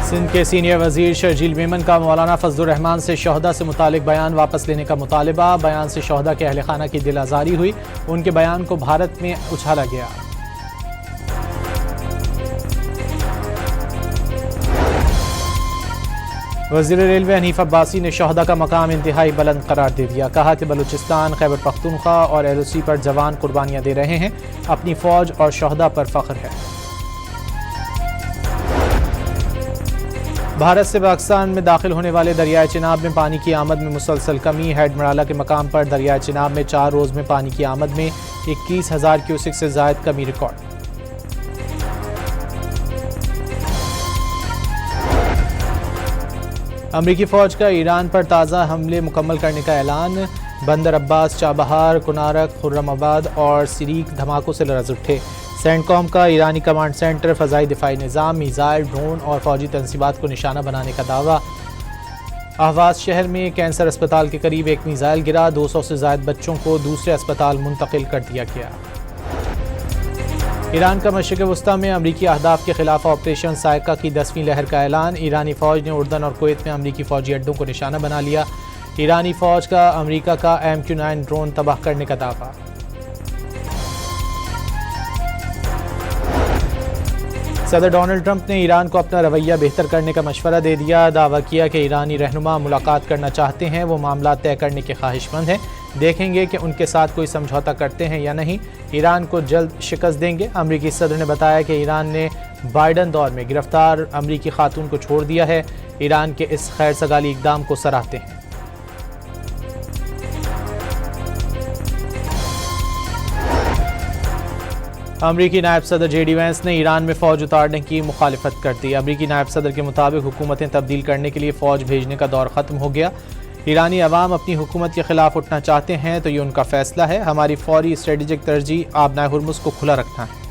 सिंध के सीनियर वजीर शर्जील मेमन का मौलाना फजलुर रहमान से शोहदा से मुतालिक बयान वापस लेने का मुतालबा। बयान से शोहदा के अहल खाना की दिल आज़ारी हुई, उनके बयान को भारत में उछाला गया। वज़ीर रेलवे हनीफ अब्बासी ने शोहदा का मकाम इंतहाई बुलंद करार दे दिया। कहा कि बलूचिस्तान, खैबर पख्तूनख्वा और LOC पर जवान कुर्बानियाँ दे रहे हैं, अपनी फ़ौज और शोहदा पर फ़ख्र है। भारत से पाकिस्तान में दाखिल होने वाले दरियाए चिनाब में पानी की आमद में मुसलसल कमी। हेड मराला के मकाम पर दरियाए चिनाब में 4 रोज़ में पानी की आमद में 21,000 क्यूसेक से ज़ायद कमी रिकॉर्ड। अमरीकी फ़ौज का ईरान पर ताज़ा हमले मुकम्मल करने का ऐलान। बंदर अब्बास, चाबहार, कुनारक, खुर्रमाबाद और सिरीक धमाकों से लरज़ उठे। सेंटकॉम का ईरानी कमांड सेंटर फ़ज़ाई दिफ़ाई निज़ाम, मीज़ाइल, ड्रोन और फ़ौजी तनसीबात को निशाना बनाने का दावा। अहवाज शहर में कैंसर अस्पताल के करीब एक मीज़ाइल गिरा, 200 से ज़ायद बच्चों को दूसरे अस्पताल मुंतकिल कर दिया गया। ईरान का मशरिक़ वस्ता में अमरीकी अहदाफ के खिलाफ ऑपरेशन साइका की 10वीं लहर का ऐलान। ईरानी फ़ौज ने उर्दन और कुवैत में अमरीकी फ़ौजी अड्डों को निशाना बना लिया। ईरानी फ़ौज का अमरीका का MQ-9 ड्रोन तबाह करने का दावा। सदर डोनाल्ड ट्रंप ने ईरान को अपना रवैया बेहतर करने का मशवरा दे दिया। दावा किया कि ईरानी रहनुमा मुलाकात करना चाहते हैं, वो मामला तय करने के ख्वाहिशमंद हैं। देखेंगे कि उनके साथ कोई समझौता करते हैं या नहीं। ईरान को जल्द शिकस्त देंगे। अमरीकी सदर ने बताया कि ईरान ने बाइडन दौर में गिरफ्तार अमरीकी खातून को छोड़ दिया है। ईरान के इस खैर सगाली इक़दाम को सराहते हैं। अमरीकी नायब सदर JD वैंस ने ईरान में फ़ौज उतारने की मुखालिफत कर दी। अमरीकी नायब सदर के मुताबिक हुकूमतें तब्दील करने के लिए फ़ौज भेजने का दौर ख़त्म हो गया। ईरानी अवाम अपनी हुकूमत के ख़िलाफ़ उठना चाहते हैं तो ये उनका फ़ैसला है। हमारी फ़ौरी स्ट्रेटेजिक तरजीह आबनाए हुर्मुज़ को खुला रखना है।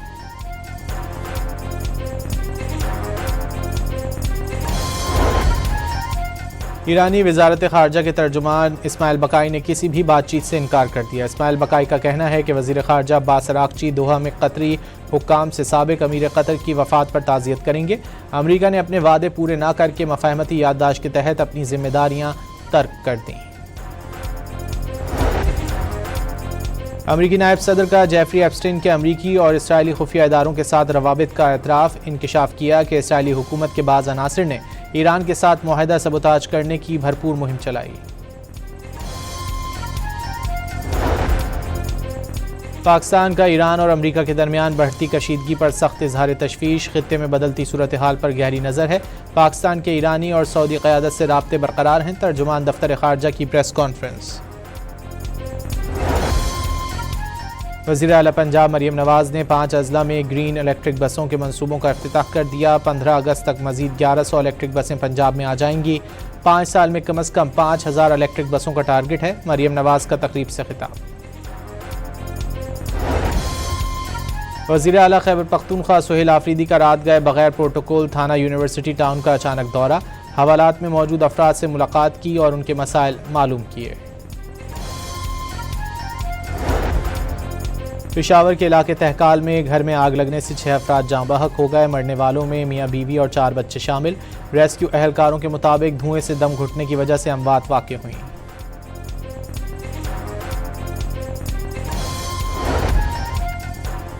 ईरानी वज़ारत ख़ारजा के तर्जुमान इस्माइल बकाई ने किसी भी बातचीत से इनकार कर दिया। इस्माइल बकाई का कहना है कि वज़ीर ख़ारजा अब्बास अराग़ची दोहा में कतरी हुक्काम से साबिक़ अमीर कतर की वफ़ात पर ताज़ियत करेंगे। अमरीका ने अपने वादे पूरे ना करके मफ़ाहमती याददाश्त के तहत अपनी ज़िम्मेदारियाँ तर्क कर दी। अमरीकी नायब सदर का जेफरी एप्स्टीन के अमरीकी और इसराइली खुफिया इदारों के साथ रवाबित का एतराफ़। इंकशाफ किया कि इसराइली हुकूमत के बाज़ अनासिर ने ईरान के साथ मुआहदा सबोताज करने की भरपूर मुहिम चलाई। पाकिस्तान का ईरान और अमरीका के दरमियान बढ़ती कशीदगी पर सख्त इजहार तशवीश। खित्ते में बदलती सूरत हाल पर गहरी नज़र है। पाकिस्तान के ईरानी और सऊदी क़यादत से राब्ते बरकरार हैं। तर्जुमान दफ्तर ख़ारजा की प्रेस कॉन्फ्रेंस। वज़ीर आला पंजाब मरीम नवाज़ ने 5 अजला में ग्रीन इलेक्ट्रिक बसों के मंसूबों का इफ्तिताह कर दिया। 15 अगस्त तक मज़ीद 1100 इलेक्ट्रिक बसें पंजाब में आ जाएंगी। 5 साल में कम अज़ कम 5000 इलेक्ट्रिक बसों का टारगेट है। मरीम नवाज़ का तकरीब से खिताब। वज़ीर आला खैबर पख्तूनख्वा सुहेल आफरीदी का रात गए बगैर प्रोटोकॉल थाना यूनिवर्सिटी टाउन का अचानक दौरा। हवालात में मौजूद अफराद से मुलाकात की और उनके मसाइल मालूम किए। पेशावर के इलाके तहकाल में घर में आग लगने से 6 अफराद जाँ बहक हो गए। मरने वालों में मियाँ बीवी और 4 बच्चे शामिल। रेस्क्यू एहलकारों के मुताबिक धुएं से दम घुटने की वजह से अमवात वाक़ हुई।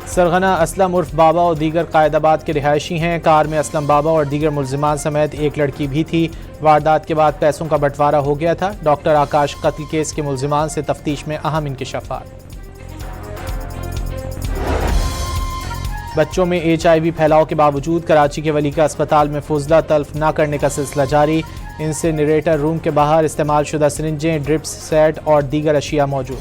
सरगना असलम उर्फ बाबा और दीगर कायदाबाद के रिहायशी हैं। कार में असलम बाबा और दीगर मुल्जिमान समेत एक लड़की भी थी। वारदात के बाद पैसों का बंटवारा हो गया था। डॉक्टर आकाश कत्ल केस के मुल्जिमान से तफ्तीश में अहम इंकशाफात। बच्चों में HIV फैलाव के बावजूद कराची के वली का अस्पताल में फुजला तल्फ न करने का सिलसिला जारी। इंसिनरेटर रूम के बाहर इस्तेमाल शुदा सिरिंजें, ड्रिप्स सेट और दीगर अशिया मौजूद।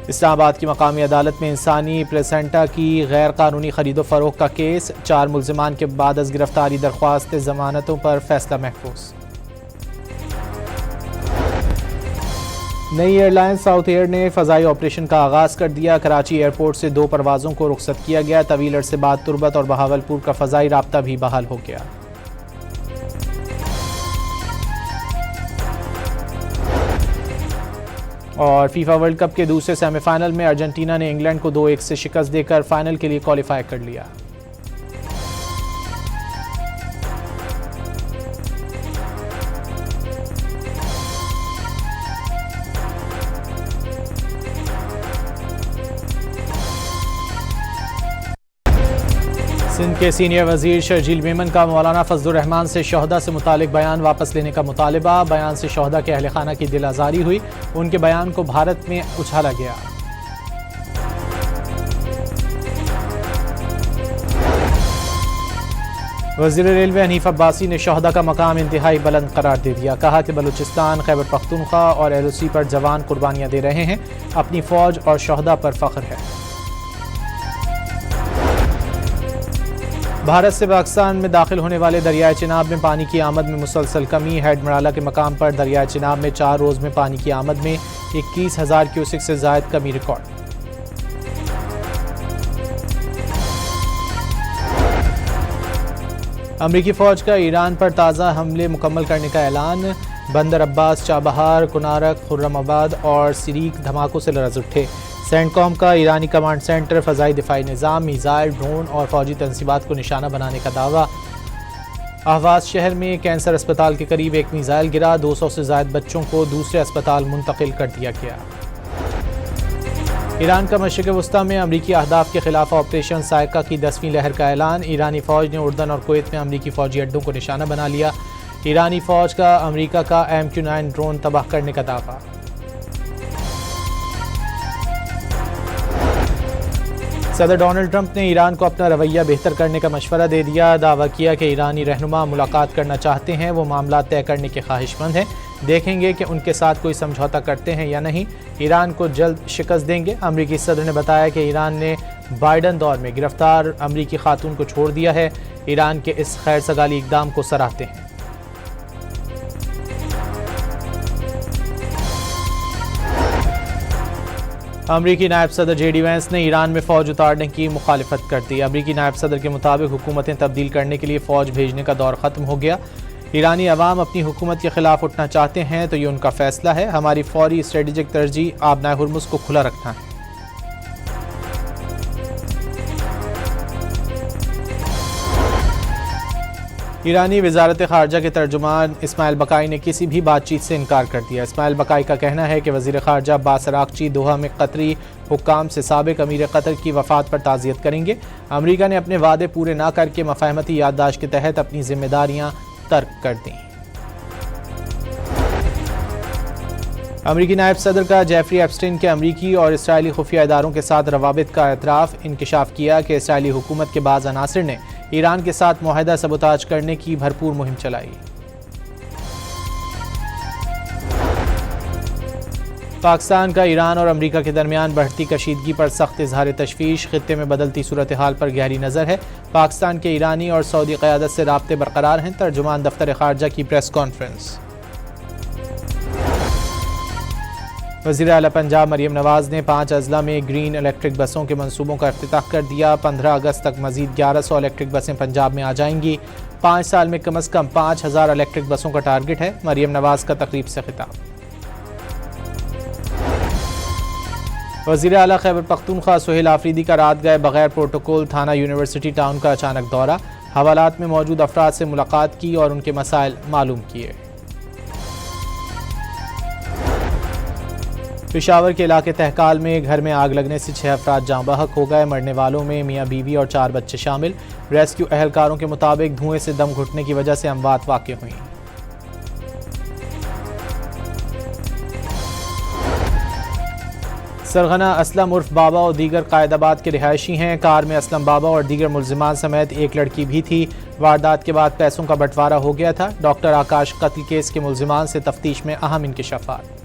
इस्लामाबाद की मकामी अदालत में इंसानी प्लेसेंटा की गैर कानूनी खरीदो फरोख्त का केस। 4 मुल्जिमान के बाद अज गिरफ्तारी दरख्वास्त जमानतों पर फैसला महफूज। नई एयरलाइंस साउथ एयर ने फ़ज़ाई ऑपरेशन का आगाज़ कर दिया। कराची एयरपोर्ट से 2 परवाज़ों को रुखसत किया गया। तवील अरसे बाद तुरबत और बहावलपुर का फ़ज़ाई राब्ता भी बहाल हो गया। और फीफा वर्ल्ड कप के दूसरे सेमीफाइनल में अर्जेंटीना ने इंग्लैंड को 2-1 से शिकस्त देकर फाइनल के लिए क्वालिफाई कर लिया। सिंध के सीनियर वजीर शर्जील मेमन का मौलाना फजलुर रहमान से शोहदा से मुतालिक बयान वापस लेने का मुतालबा। बयान से शोहदा के अहले खाना की दिल आज़ारी हुई, उनके बयान को भारत में उछाला गया। वज़ीर रेलवे हनीफ अब्बासी ने शोहदा का मकाम इंतहाई बुलंद करार दे दिया। कहा कि बलूचिस्तान, खैबर पख्तूनख्वा और LOC पर जवान कुर्बानियाँ दे रहे हैं, अपनी फ़ौज और शोहदा पर फ़ख्र है। भारत से पाकिस्तान में दाखिल होने वाले दरियाए चिनाब में पानी की आमद में मुसलसल कमी। हेडमराला के मकाम पर दरियाए चिनाब में 4 रोज़ में पानी की आमद में 21,000 क्यूसिक से ज़ायद कमी रिकॉर्ड। अमरीकी फ़ौज का ईरान पर ताज़ा हमले मुकम्मल करने का ऐलान। बंदर अब्बास, चाबहार, कुनारक, खुर्रमाबाद और सिरीक धमाकों से लरज़ उठे। सेंटकॉम का ईरानी कमांड सेंटर फ़ज़ाई दिफ़ाई निज़ाम, मीज़ाइल, ड्रोन और फ़ौजी तनसीबात को निशाना बनाने का दावा। अहवाज़ शहर में कैंसर अस्पताल के करीब एक मीज़ाइल गिरा, 200 से ज़ायद बच्चों को दूसरे अस्पताल मुंतकिल कर दिया गया। ईरान का मशरिक़ वस्ता में अमरीकी अहदाफ के खिलाफ ऑपरेशन साइका की 10वीं लहर का ऐलान। ईरानी फ़ौज ने उर्दन और कुवैत में अमरीकी फ़ौजी अड्डों को निशाना बना लिया। ईरानी फ़ौज का अमरीका का MQ-9 ड्रोन तबाह करने का दावा। सदर डोनाल्ड ट्रंप ने ईरान को अपना रवैया बेहतर करने का मशवरा दे दिया। दावा किया कि ईरानी रहनुमा मुलाकात करना चाहते हैं, वो मामला तय करने के ख्वाहिशमंद हैं। देखेंगे कि उनके साथ कोई समझौता करते हैं या नहीं। ईरान को जल्द शिकस्त देंगे। अमरीकी सदर ने बताया कि ईरान ने बाइडन दौर में गिरफ्तार अमरीकी खातून को छोड़ दिया है। ईरान के इस खैर सगाली इक़दाम को सराहते हैं। अमरीकी नायब सदर JD वैंस ने ईरान में फ़ौज उतारने की मुखालिफत कर दी। अमरीकी नायब सदर के मुताबिक हुकूमतें तब्दील करने के लिए फ़ौज भेजने का दौर ख़त्म हो गया। ईरानी अवाम अपनी हुकूमत के ख़िलाफ़ उठना चाहते हैं तो ये उनका फ़ैसला है। हमारी फ़ौरी स्ट्रेटेजिक तरजीह आबनाए हुर्मुज़ को खुला रखना है। ईरानी वज़ारत ख़ारजा के तर्जुमान इस्माइल बकाई ने किसी भी बातचीत से इनकार कर दिया। इस्माइल बकाई का कहना है कि वज़ीर ख़ारजा अब्बास अराग़ची दोहा में कतरी हुक्काम से साबिक़ अमीर कतर की वफ़ात पर ताज़ियत करेंगे। अमरीका ने अपने वादे पूरे ना करके मफ़ाहमती याददाश्त के तहत अपनी ज़िम्मेदारियाँ तर्क कर दी। अमरीकी नायब सदर का जेफरी एप्स्टीन के अमरीकी और इसराइली खुफिया इदारों के साथ रवाबित का एतराफ़। इंकशाफ किया कि इसराइली हुकूमत के बाज़ अनासिर ने ईरान के साथ मुआहदा सबोताज करने की भरपूर मुहिम चलाई। पाकिस्तान का ईरान और अमरीका के दरमियान बढ़ती कशीदगी पर सख्त इजहार तशवीश। खित्ते में बदलती सूरत हाल पर गहरी नज़र है। पाकिस्तान के ईरानी और सऊदी क़यादत से राब्ते बरकरार हैं। तर्जुमान दफ्तर ख़ारजा की प्रेस कॉन्फ्रेंस। वज़ीर आला पंजाब मरियम नवाज़ ने 5 अजला में ग्रीन इलेक्ट्रिक बसों के मंसूबों का इफ्तिताह कर दिया। 15 अगस्त तक मज़ीद 1100 इलेक्ट्रिक बसें पंजाब में आ जाएंगी। 5 साल में कम अज़ कम 5000 इलेक्ट्रिक बसों का टारगेट है। मरियम नवाज़ का तकरीब से खिताब। वज़ीर आला खैबर पख्तूनख्वा सुहेल आफरीदी का रात गए बगैर प्रोटोकॉल थाना यूनिवर्सिटी टाउन का अचानक दौरा। हवालात में मौजूद अफराद से मुलाकात की और उनके मसाइल मालूम किए। पेशावर के इलाके तहकाल में घर में आग लगने से 6 अफराद जाँ बहक हो गए। मरने वालों में मियाँ बीवी और 4 बच्चे शामिल। रेस्क्यू अहलकारों के मुताबिक धुएं से दम घुटने की वजह से अमवात वाक़ हुई। सरगना असलम उर्फ बाबा और दीगर कायदाबाद के रिहायशी हैं। कार में असलम बाबा और दीगर मुलजिमान समेत एक लड़की भी थी। वारदात के बाद पैसों का बंटवारा हो गया था। डॉक्टर आकाश कत्ल केस के मुलजिमान से तफ्तीश में अहम इंकशाफात।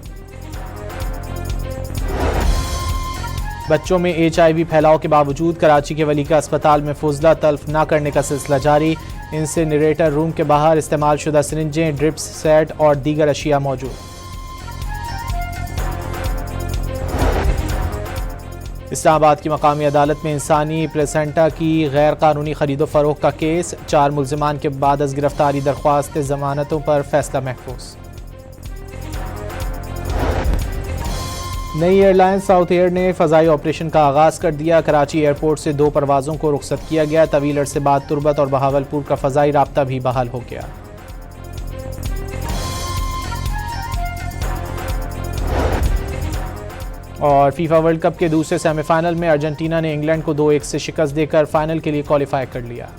बच्चों में HIV फैलाव के बावजूद कराची के वलीका अस्पताल में फुजला तल्फ न करने का सिलसिला जारी। इंसिनरेटर रूम के बाहर इस्तेमाल शुदा सिरिंजें, ड्रिप्स सेट और दीगर अशिया मौजूद। इस्लामाबाद की मकामी अदालत में इंसानी प्लेसेंटा की गैर कानूनी खरीदो फरोख्त का केस। 4 मुलजिमान के बाद अज गिरफ्तारी दरख्वास्त जमानतों पर फैसला महफूज। नई एयरलाइंस साउथ एयर ने फ़ज़ाई ऑपरेशन का आगाज़ कर दिया। कराची एयरपोर्ट से 2 परवाज़ों को रुखसत किया गया। तवील अरसे बाद तुर्बत और बहावलपुर का फ़ज़ाई राब्ता भी बहाल हो गया। और फीफा वर्ल्ड कप के दूसरे सेमीफाइनल में अर्जेंटीना ने इंग्लैंड को 2-1 से शिकस्त देकर फाइनल के लिए क्वालिफाई कर लिया।